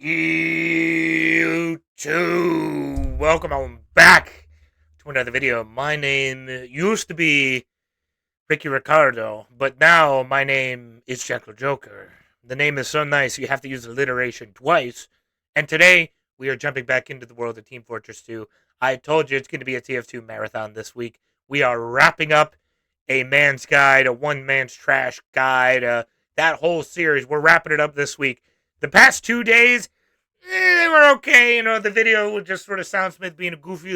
YouTube. Welcome on back to another video. My name used to be Ricky Ricardo, but now my name is Jekyll Joker. The name is so nice you have to use alliteration twice. And today we are jumping back into the world of Team Fortress 2. I told you it's going to be a TF2 marathon this week. We are wrapping up a man's guide, a one man's trash guide, that whole series. We're wrapping it up this week. The past 2 days, they were okay. You know, the video would just sort of Soundsmith being a goofy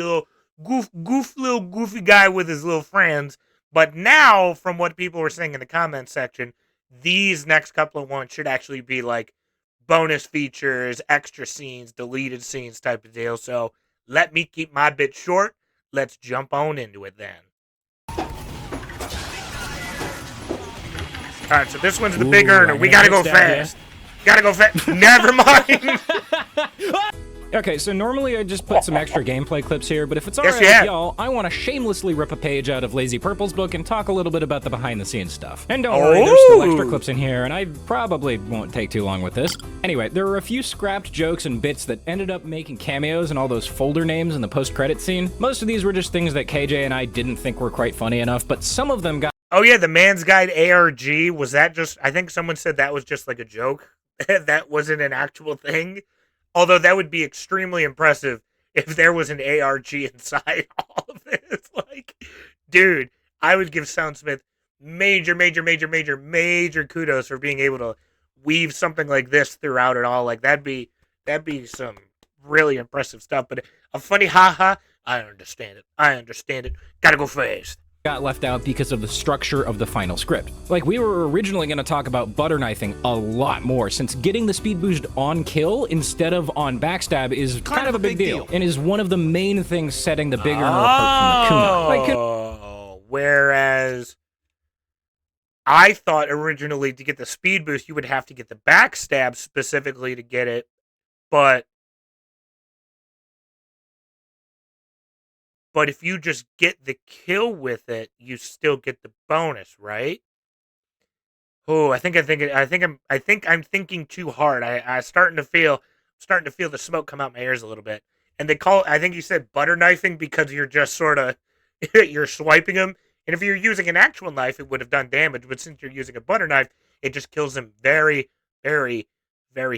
guy with his little friends. But now, from what people were saying in the comments section, these next couple of ones should actually be like bonus features, extra scenes, deleted scenes type of deal. So let me keep my bit short. Let's jump on into it then. All right, so this one's the big earner. We gotta go fast. Gotta go fast. Never mind. Okay, so normally I just put some extra gameplay clips here, but if it's alright with y'all, I want to shamelessly rip a page out of Lazy Purple's book and talk a little bit about the behind-the-scenes stuff. And don't worry, there's still extra clips in here, and I probably won't take too long with this. Anyway, there were a few scrapped jokes and bits that ended up making cameos and all those folder names in the post-credit scene. Most of these were just things that KJ and I didn't think were quite funny enough, but some of them got... Oh yeah, the Man's Guide ARG, was that just... I think someone said that was just like a joke. That wasn't an actual thing. Although that would be extremely impressive if there was an ARG inside all of this. Like, dude, I would give Soundsmith major kudos for being able to weave something like this throughout it all. Like, that'd be some really impressive stuff. But a funny haha, I understand it. Gotta go fast. Got left out because of the structure of the final script. Like, we were originally going to talk about butter knifing a lot more, since getting the speed boost on kill instead of on backstab is kind of a big deal, and is one of the main things setting the big earner apart from the Kuna. Whereas I thought originally to get the speed boost, you would have to get the backstab specifically to get it, but if you just get the kill with it, you still get the bonus, right? Oh, I think I'm thinking too hard. I'm starting to feel the smoke come out my ears a little bit. And I think you said butter knifing because you're just sort of you're swiping them. And if you're using an actual knife, it would have done damage. But since you're using a butter knife, it just kills them very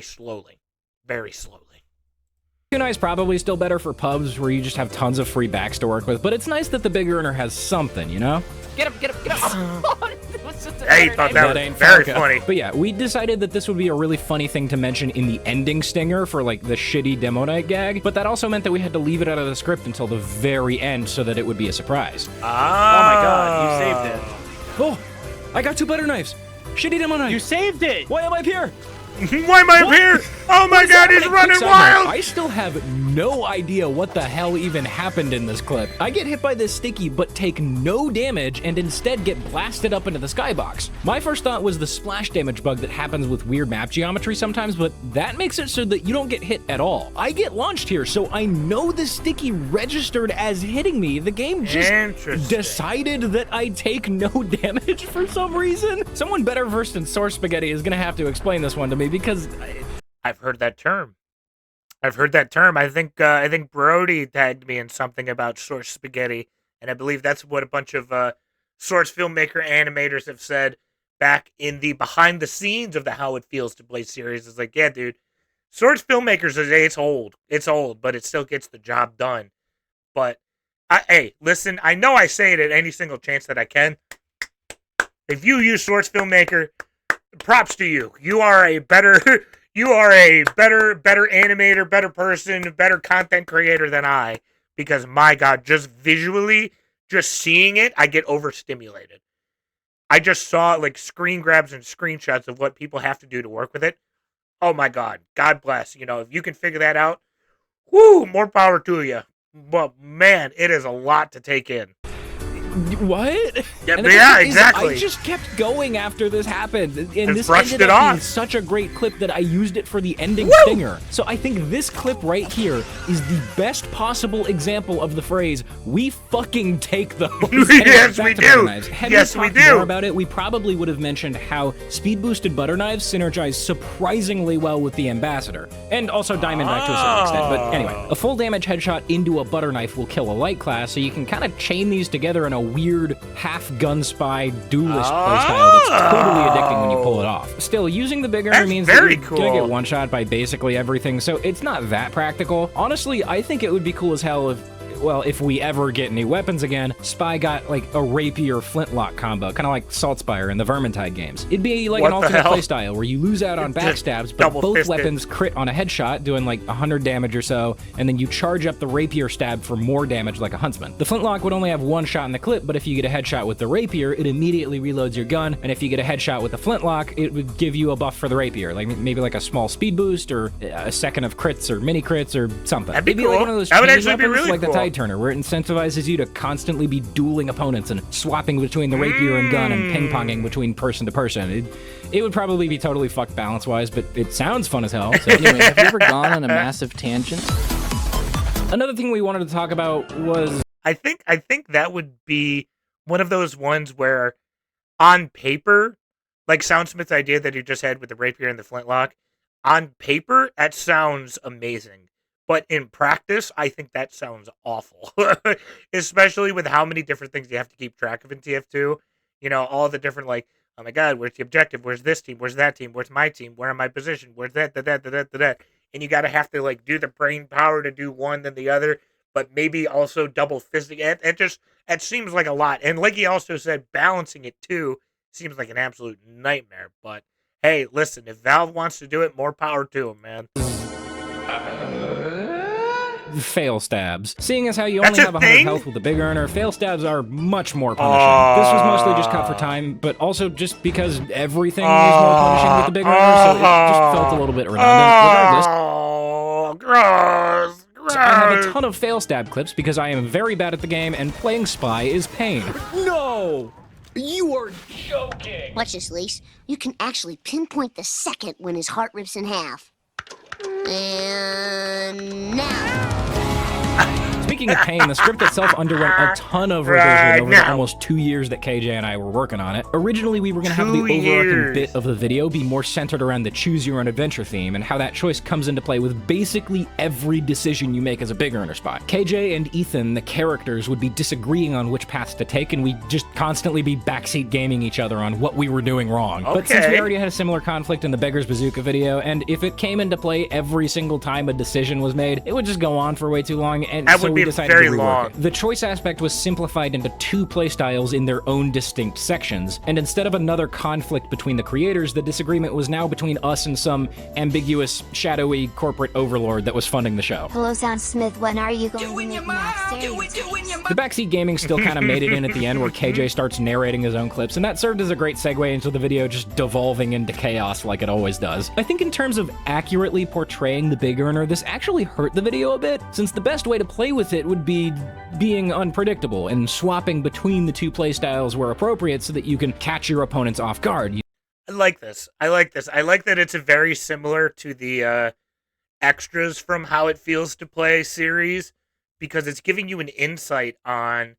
slowly. Very slowly. Kunai is probably still better for pubs where you just have tons of free backs to work with, but it's nice that the big earner has something, you know? Get him! Hey, thought that was very funny. But yeah, we decided that this would be a really funny thing to mention in the ending stinger for like the shitty demo night gag, but that also meant that we had to leave it out of the script until the very end so that it would be a surprise. Oh my god, you saved it. Oh, I got 2 butter knives. Shitty demo night. You saved it! Why am I up here? Why am I up here? Oh my god, he's running wild! I still have no idea what the hell even happened in this clip. I get hit by this sticky, but take no damage and instead get blasted up into the skybox. My first thought was the splash damage bug that happens with weird map geometry sometimes, but that makes it so that you don't get hit at all. I get launched here, so I know the sticky registered as hitting me. The game just decided that I take no damage for some reason. Someone better versed in source spaghetti is gonna have to explain this one to me, because I've heard that term. I think Brody tagged me in something about source spaghetti, and I believe that's what a bunch of source filmmaker animators have said back in the behind the scenes of the How It Feels to Play series. It's like, yeah, dude, source filmmakers it's old, but it still gets the job done. But hey, listen, I know I say it at any single chance that I can. If you use source filmmaker, props to you. You are a better animator, better person, better content creator than I. Because my god, just visually, just seeing it, I get overstimulated. I just saw like screen grabs and screenshots of what people have to do to work with it. Oh my god, God bless. You know, if you can figure that out, whoo, more power to you. But man, it is a lot to take in. What? Yeah, And the yeah, thing is, exactly. I just kept going after this happened, and this brushed ended it up being off. such a great clip that I used it for the ending Woo! stinger. So I think this clip right here is the best possible example of the phrase, "We fucking take those." Yes, back we to butter do. knives. Had Yes, we we talked do. more about it, we probably would have mentioned how speed-boosted butter knives synergize surprisingly well with the Ambassador, and also Diamondback to a certain extent. But anyway, a full damage headshot into a butter knife will kill a light class, so you can kind of chain these together in a weird half-gun spy duelist playstyle that's totally addicting when you pull it off. Still, using the big armor That's means very that you're gonna cool. get one-shot by basically everything, so it's not that practical. Honestly, I think it would be cool as hell if we ever get new weapons again, Spy got like a rapier flintlock combo, kind of like Saltspire in the Vermintide games. It'd be like What an the alternate hell? playstyle where you lose out on Just backstabs, but double both fisted. weapons crit on a headshot, doing like 100 damage or so, and then you charge up the rapier stab for more damage like a huntsman. The flintlock would only have one shot in the clip, but if you get a headshot with the rapier, it immediately reloads your gun, and if you get a headshot with the flintlock, it would give you a buff for the rapier, like maybe like a small speed boost, or a second of crits, or mini crits, or something. That'd be It'd be cool. like one of those That would cheese actually be weapons, really like cool. the Tide Turner, where it incentivizes you to constantly be dueling opponents and swapping between the rapier and gun and ping-ponging between person to person. It would probably be totally fucked balance-wise, but it sounds fun as hell. So Anyway, have you ever gone on a massive tangent? another thing we wanted to talk about was I think that would be one of those ones where, on paper, like Soundsmith's idea that he just had with the rapier and the flintlock, on paper that sounds amazing, but in practice, I think that sounds awful. Especially with how many different things you have to keep track of in TF2. You know, all the different, like, oh my god, where's the objective? Where's this team? Where's that team? Where's my team? Where am I positioned? Where's that? And you gotta have to, like, do the brain power to do one then the other, but maybe also double fisting. It seems like a lot. And like he also said, balancing it too seems like an absolute nightmare. But hey, listen, if Valve wants to do it, more power to them, man. fail stabs. Seeing as how you That's only a have 100 thing? health with the big earner, fail stabs are much more punishing. This was mostly just cut for time, but also just because everything is more punishing with the big earner, so it just felt a little bit redundant. Regardless, Oh, gross. so I have a ton of fail stab clips because I am very bad at the game and playing Spy is pain. No! You are joking! Watch this, Lise. You can actually pinpoint the second when his heart rips in half. And now. Speaking of pain, the script itself underwent a ton of revision Right over the now. almost 2 years that KJ and I were working on it. Originally, we were going to have the 2 overarching years. bit of the video be more centered around the choose your own adventure theme and how that choice comes into play with basically every decision you make as a big earner spot. KJ and Ethan, the characters, would be disagreeing on which paths to take, and we'd just constantly be backseat gaming each other on what we were doing wrong. But since we Okay. already had a similar conflict in the Beggar's Bazooka video, and if it came into play every single time a decision was made, it would just go on for way too long, and That so would we be decided very to rework long. it. The choice aspect was simplified into 2 playstyles in their own distinct sections, and instead of another conflict between the creators, the disagreement was now between us and some ambiguous, shadowy corporate overlord that was funding the show. Hello, Soundsmith. When are you going to make Max The backseat gaming still kind of made it in at the end where KJ starts narrating his own clips, and that served as a great segue into the video just devolving into chaos like it always does. I think in terms of accurately portraying the big earner, this actually hurt the video a bit, since the best way to play with it would be being unpredictable and swapping between the 2 playstyles where appropriate so that you can catch your opponents off guard. I like this. I like that it's a very similar to the extras from How It Feels to Play series, because it's giving you an insight on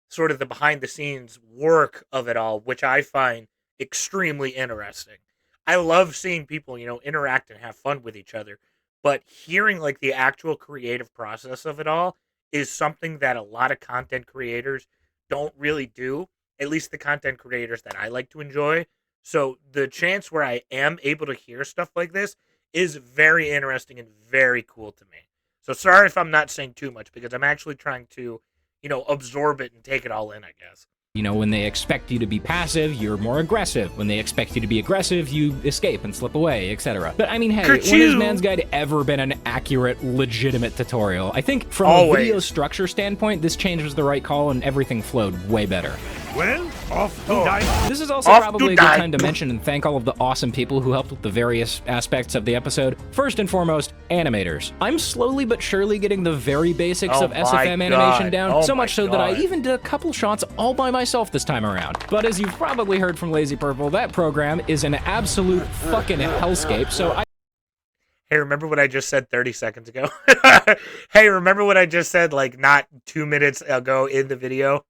sort of the behind the scenes work of it all, which I find extremely interesting. I love seeing people, interact and have fun with each other, but hearing like the actual creative process of it all is something that a lot of content creators don't really do, at least the content creators that I like to enjoy. So the chance where I am able to hear stuff like this is very interesting and very cool to me. So sorry if I'm not saying too much, because I'm actually trying to, absorb it and take it all in, I guess. When they expect you to be passive, you're more aggressive. When they expect you to be aggressive, you escape and slip away, etc. But I mean, hey, when has Man's Guide ever been an accurate, legitimate tutorial? I think from a video structure standpoint, this change was the right call and everything flowed way better. Well, This is also Off probably to a good die. time to mention and thank all of the awesome people who helped with the various aspects of the episode. First and foremost, animators. I'm slowly but surely getting the very basics Oh of my SFM animation God. down, Oh so my much so that I God. even did a couple shots all by myself this time around. But as you've probably heard from Lazy Purple, that program is an absolute fucking hellscape, so I Hey, remember what I just said 30 seconds ago? Hey, remember what I just said like not 2 minutes ago in the video?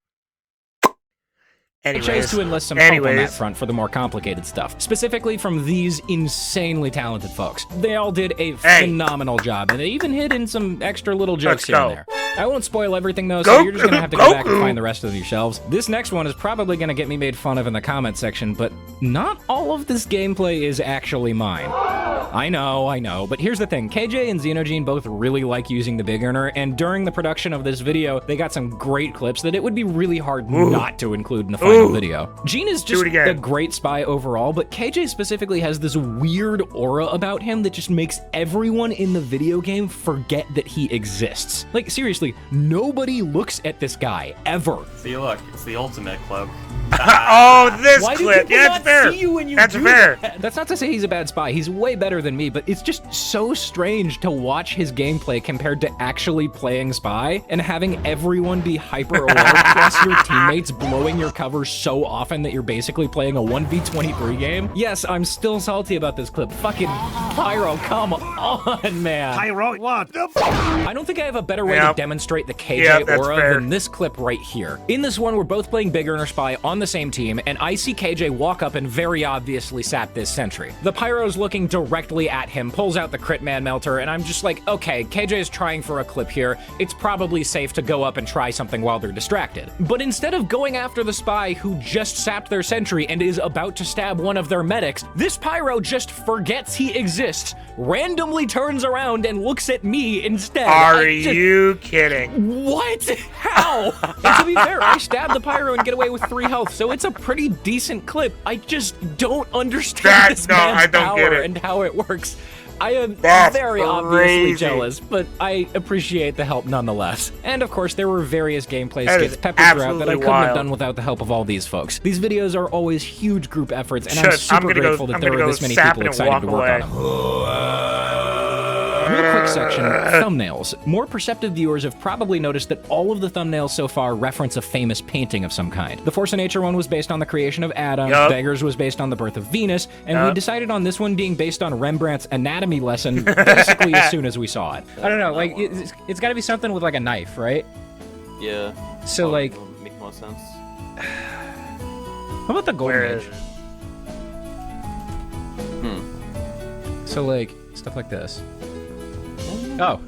Anyways, chose to enlist some help on that front for the more complicated stuff, specifically from these insanely talented folks. They all did a phenomenal job, and they even hid in some extra little jokes here and there. I won't spoil everything though, so you're just gonna have to go back and find the rest of yourselves. This next one is probably gonna get me made fun of in the comment section, but not all of this gameplay is actually mine. I know, but here's the thing. KJ and Xenogene both really like using the Big Earner, and during the production of this video, they got some great clips that it would be really hard not to include in the final video. Gene is just a great spy overall, but KJ specifically has this weird aura about him that just makes everyone in the video game forget that he exists. Like, seriously, nobody looks at this guy, ever. See, look, it's the ultimate cloak. Oh, this Why clip. do people Yeah, not it's fair. see you when you That's do fair. that? That's not to say he's a bad spy. He's way better than me, but it's just so strange to watch his gameplay compared to actually playing spy and having everyone be hyper aware, plus your teammates blowing your cover so often that you're basically playing a 1v23 game. Yes, I'm still salty about this clip. Fucking Pyro, come on, man. Pyro, what the I don't think I have a better way to demonstrate the KJ that's aura fair. than this clip right here. In this one, we're both playing Big Earner Spy on the same team, and I see KJ walk up and very obviously sap this sentry. The Pyro's looking directly at him, pulls out the crit man melter, and I'm just like, okay, KJ is trying for a clip here. It's probably safe to go up and try something while they're distracted. But instead of going after the spy who just sapped their sentry and is about to stab one of their medics, this Pyro just forgets he exists, randomly turns around and looks at me instead. Are you kidding? What? How? And to be fair, I stabbed the Pyro and get away with 3 health, so it's a pretty decent clip. I just don't understand this man's I don't get power it. and how it works. I am That's very obviously crazy. jealous, but I appreciate the help nonetheless. And of course, there were various gameplay That skits is peppered throughout that I absolutely couldn't have wild. done without the help of all these folks. These videos are always huge group efforts, and I'm Shush, I'm super gonna go- grateful that I'm there gonna are go this many sap people it and excited walk to work away. on them. Real quick section, thumbnails. More perceptive viewers have probably noticed that all of the thumbnails so far reference a famous painting of some kind. The Force of Nature one was based on the creation of Adam, Beggars was based on the birth of Venus, and we decided on this one being based on Rembrandt's anatomy lesson basically as soon as we saw it. I don't know, like, it's gotta be something with like a knife, right? Yeah. So like, Would make more sense. how about the golden Where age? is it? So like, stuff like this. Oh.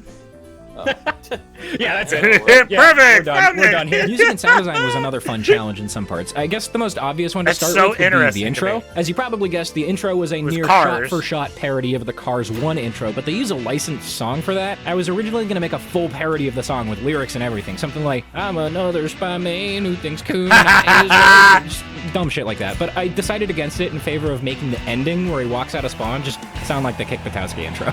Yeah, that's it. Perfect. We're done. Found We're it. done here. Music and sound design was another fun challenge in some parts. I guess the most obvious one to That's start so with would be interesting the to intro. me. As you probably guessed, the intro was a was near Cars. shot-for-shot parody of the Cars 1 intro, but they use a licensed song for that. I was originally going to make a full parody of the song with lyrics and everything. Something like, I'm another spy man who thinks kunai is right. Just dumb shit like that. But I decided against it in favor of making the ending where he walks out of spawn just sound like the Kick Butowski intro.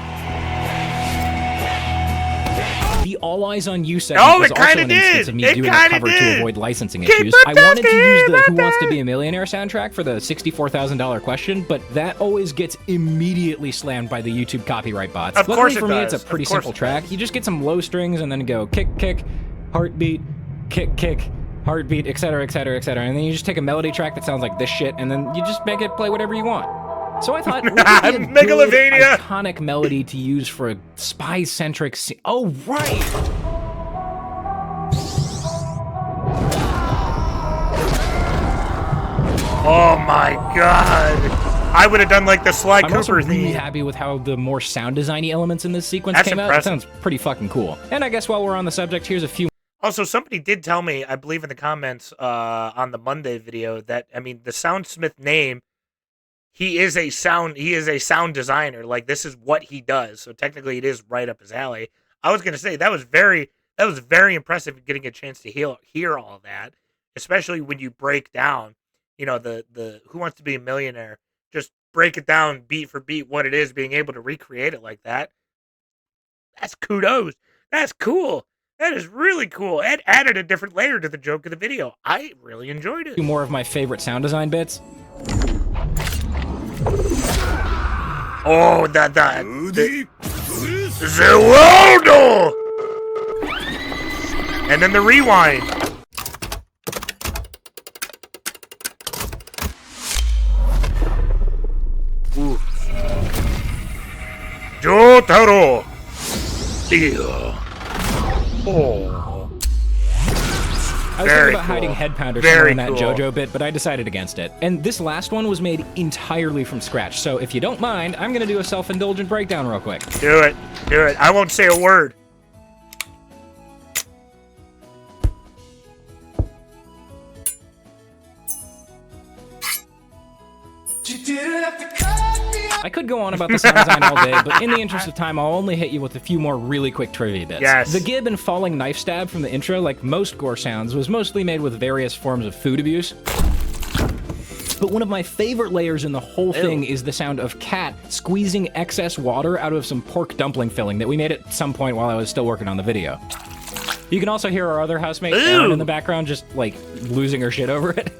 The All Eyes on You segment Oh, was it also kinda an instance did. of me It doing a kinda cover to did. avoid licensing Keep issues. it I wanted to use the tasty, Who Wants to Be a Millionaire soundtrack for the $64,000 question, but that always gets immediately slammed by the YouTube copyright bots. Of Luckily course it for me, does. it's a pretty Of course simple it track. You just get some low strings and then go kick, kick, heartbeat, kick, kick, heartbeat, etc., etc., etc. And then you just take a melody track that sounds like this shit, and then you just make it play whatever you want. So I thought, what would be a good, Megalovania. iconic melody to use for a spy-centric scene? Oh, right! Oh my god. I would have done like the Sly I'm also Cooper really theme. happy with how the more sound designy elements in this sequence That's came out. It impressive. sounds pretty fucking cool. And I guess while we're on the subject, here's a few Also, somebody did tell me, I believe in the comments on the Monday video, that I mean the Soundsmith name, he is a sound designer. Like this is what he does. So technically, it is right up his alley. I was gonna say that was very impressive getting a chance to hear all that, especially when you break down, you know, the Who Wants to Be a Millionaire. Just break it down beat for beat what it is, being able to recreate it like that. That's kudos. That's cool. That is really cool. It added a different layer to the joke of the video. I really enjoyed it. Two more of my favorite sound design bits. Oh, the Waldo! And then the rewind. Ooh. Jotaro! Yeah. Oh. I was Very thinking about hiding cool. head pounder Very somewhere in that cool. JoJo bit, but I decided against it. And this last one was made entirely from scratch, so if you don't mind, I'm gonna do a self-indulgent breakdown real quick. Do it. Do it. I won't say a word. I could go on about the sound design all day, but in the interest of time, I'll only hit you with a few more really quick trivia bits. Yes. The gib and falling knife stab from the intro, like most gore sounds, was mostly made with various forms of food abuse. But one of my favorite layers in the whole thing is the sound of Cat squeezing excess water out of some pork dumpling filling that we made at some point while I was still working on the video. You can also hear our other housemate, Erin, in the background, just, like, losing her shit over it.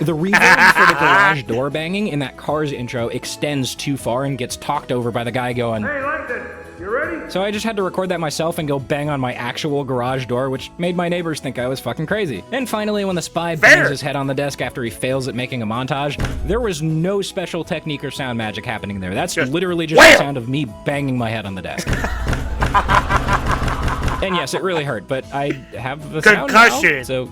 The reverb for the garage door banging in that Cars intro extends too far and gets talked over by the guy going, "Hey, London, you ready?" So I just had to record that myself and go bang on my actual garage door, which made my neighbors think I was fucking crazy. And finally, when the spy bangs his head on the desk after he fails at making a montage, there was no special technique or sound magic happening there. That's literally just the sound of me banging my head on the desk. And yes, it really hurt, but I have the sound now, so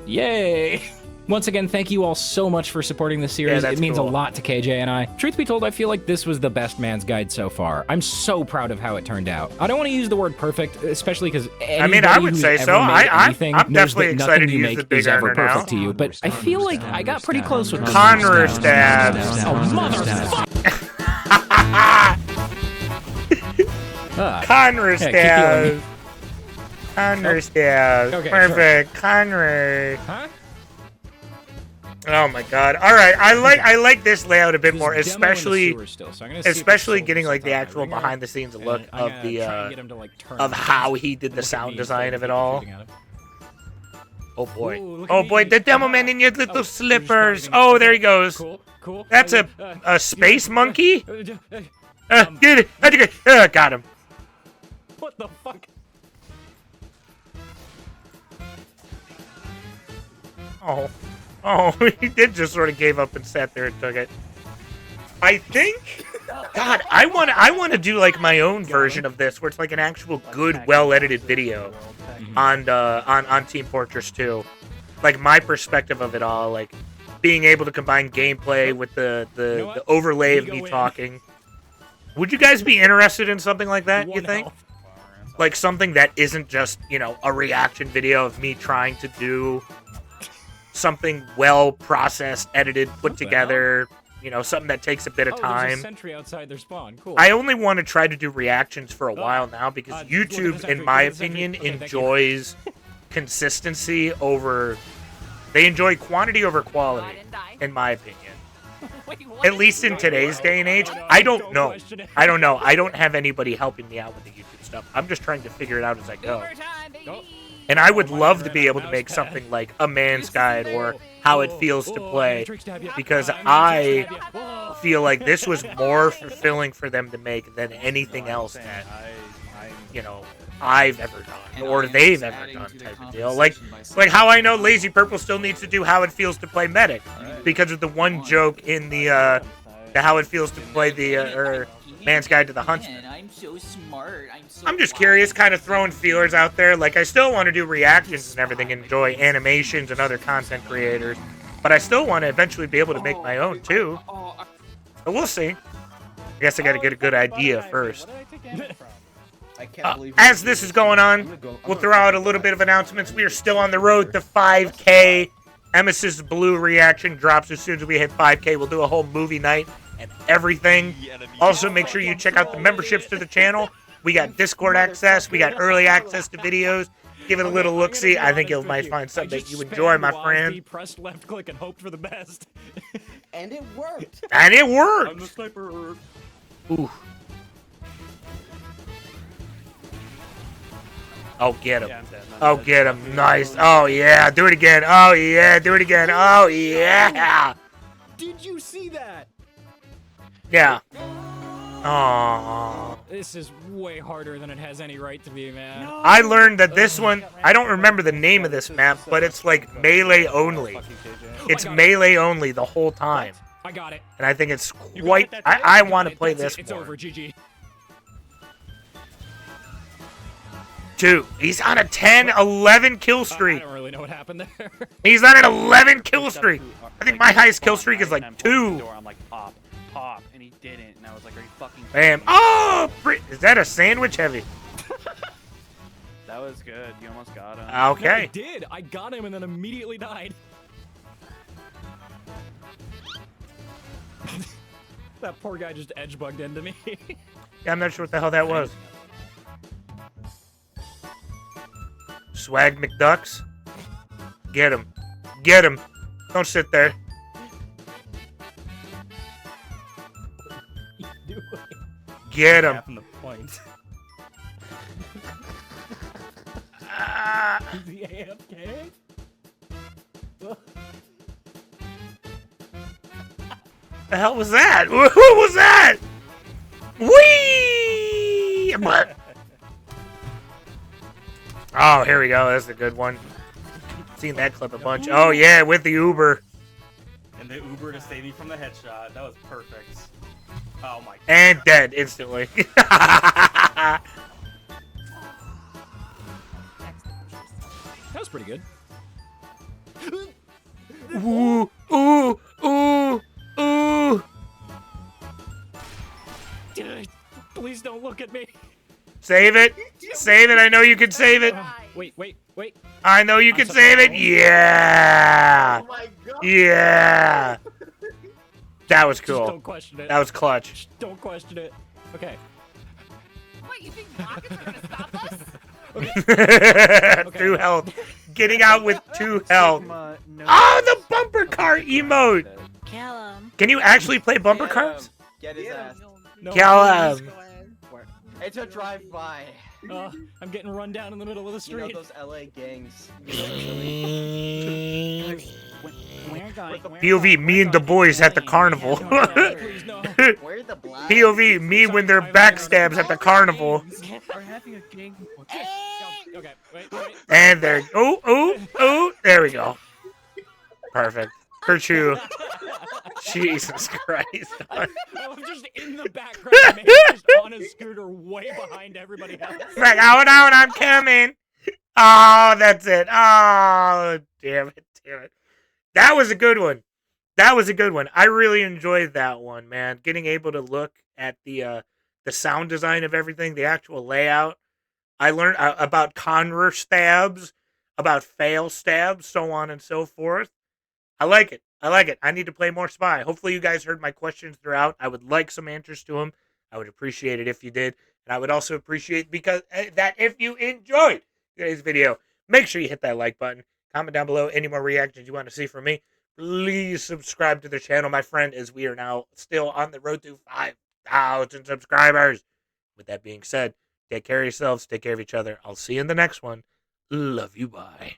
yay! Once again, thank you all so much for supporting this series. It means a lot to KJ and I. Truth be told, I feel like this was the best man's guide so far. I'm so proud of how it turned out. I don't want to use the word perfect, especially because I would say so. I'm definitely excited to use the big earner now. To you, but I feel like I got pretty close with Conner stabs. Oh, motherfucker! Conner stabs. Conner stabs. Okay, Perfect. Conner. Huh? Oh my god. Alright, I like this layout a bit more, especially getting like the actual behind the scenes look of the of how he did the sound design of it all. Oh boy. Oh boy, the demo man in your little slippers. Oh, there he goes. That's a space monkey? Get it. Got him. What the fuck? Oh, he did just sort of gave up and sat there and took it. I think, God, I want to do like my own version of this, where it's like an actual good, well-edited video on Team Fortress 2. Like my perspective of it all, like being able to combine gameplay with the overlay of me talking. Would you guys be interested in something like that? You think? Like something that isn't just, you know, a reaction video of me trying to do something well processed, edited, put together, you know, something that takes a bit of time. There's a sentry outside their spawn. Cool. I only want to try to do reactions for a while now because YouTube, in my opinion, enjoys consistency over... They enjoy quantity over quality, in my opinion. At least in today's day and age. I don't know. I don't have anybody helping me out with the YouTube stuff. I'm just trying to figure it out as I go. And I would love to be able to make something like a man's guide or how it feels to play, because I feel like this was more fulfilling for them to make than anything else that, you know, I've ever done or they've ever done type of deal. Like how I know Lazy Purple still needs to do how it feels to play Medic because of the one joke in the how it feels to play the Man's Guide to the Huntsman. I'm so smart. I'm just curious, kind of throwing feelers out there. Like, I still want to do reactions and everything, enjoy animations and other content creators, but I still want to eventually be able to make my own, too. But we'll see. I guess I got to get a good idea first. As this is going on, we'll throw out a little bit of announcements. We are still on the road to 5K. Emesis Blue reaction drops as soon as we hit 5K. We'll do a whole movie night and everything. Also, make sure you check out the memberships to the channel. We got Discord access. We got early access to videos. Give it a little look-see. I think you might find something that you enjoy, my friend. Pressed left click and hoped for the best. And it worked. And it worked. I'm the sniper. Ooh. Oh, get him. Yeah, I'm dead. Oh, get him. Nice. Oh, yeah. Do it again. Oh, yeah. Do it again. Oh, yeah. Did you see that? Yeah. Oh. This is way harder than it has any right to be, man. I learned that this one, I don't remember the name of this map, but it's like melee only. It's melee only the whole time. I got it. And I think it's quite, I want to play this It's more. over, GG. 2. He's on a 10-11 kill I streak. don't really know what happened there. He's on an 11 kill streak. I think my highest kill streak is like 2. I'm like, pop, and he didn't, and I was like, are you fucking Bam. kidding me? Oh! Is that a sandwich heavy? That was good. You almost got him. I Okay. did. I got him and then immediately died. That poor guy just edge bugged into me. Yeah, I'm not sure what the hell that was. Swag McDucks. Get him. Get him. Don't sit there. Get him. From the point. Ah. Is he AFK? The hell was that? Who was that? Whee! What? Oh, here we go. That's a good one. Seen that clip a bunch. Oh, yeah, with the Uber. And the Uber to save me from the headshot. That was perfect. Oh my god. And dead instantly. That was pretty good. Ooh, ooh, ooh, ooh. Please don't look at me. Save it. Save it. I know you can save it. Wait. I know you can save it. Yeah. Oh my god. Yeah. That was Just cool. don't question it. That was clutch. Just don't question it. Okay. What, you think rockets are gonna stop us? 2 health. Getting out with 2 health. No. Oh, the bumper car emote. Kill him. Can you actually play bumper cars? Get his ass. No, Kill him. It's a drive-by. I'm getting run down in the middle of the You know street. those LA gangs. POV, me and the boys at the carnival. Please, no. Where the black? POV, me when they're backstabs at the carnival. We're having a gang. Okay, wait. And there, ooh, there we go. Perfect. Kerchoo. Jesus Christ. I'm just in the background, man, just on a scooter way behind everybody else. Like, out, I'm coming. Oh, that's it. Oh, damn it. That was a good one. I really enjoyed that one, man. Getting able to look at the sound design of everything, the actual layout. I learned about conver stabs, about fail stabs, so on and so forth. I like it. I need to play more Spy. Hopefully you guys heard my questions throughout. I would like some answers to them. I would appreciate it if you did. And I would also appreciate that if you enjoyed today's video, make sure you hit that like button. Comment down below any more reactions you want to see from me. Please subscribe to the channel, my friend, as we are now still on the road to 5,000 subscribers. With that being said, take care of yourselves, take care of each other. I'll see you in the next one. Love you, bye.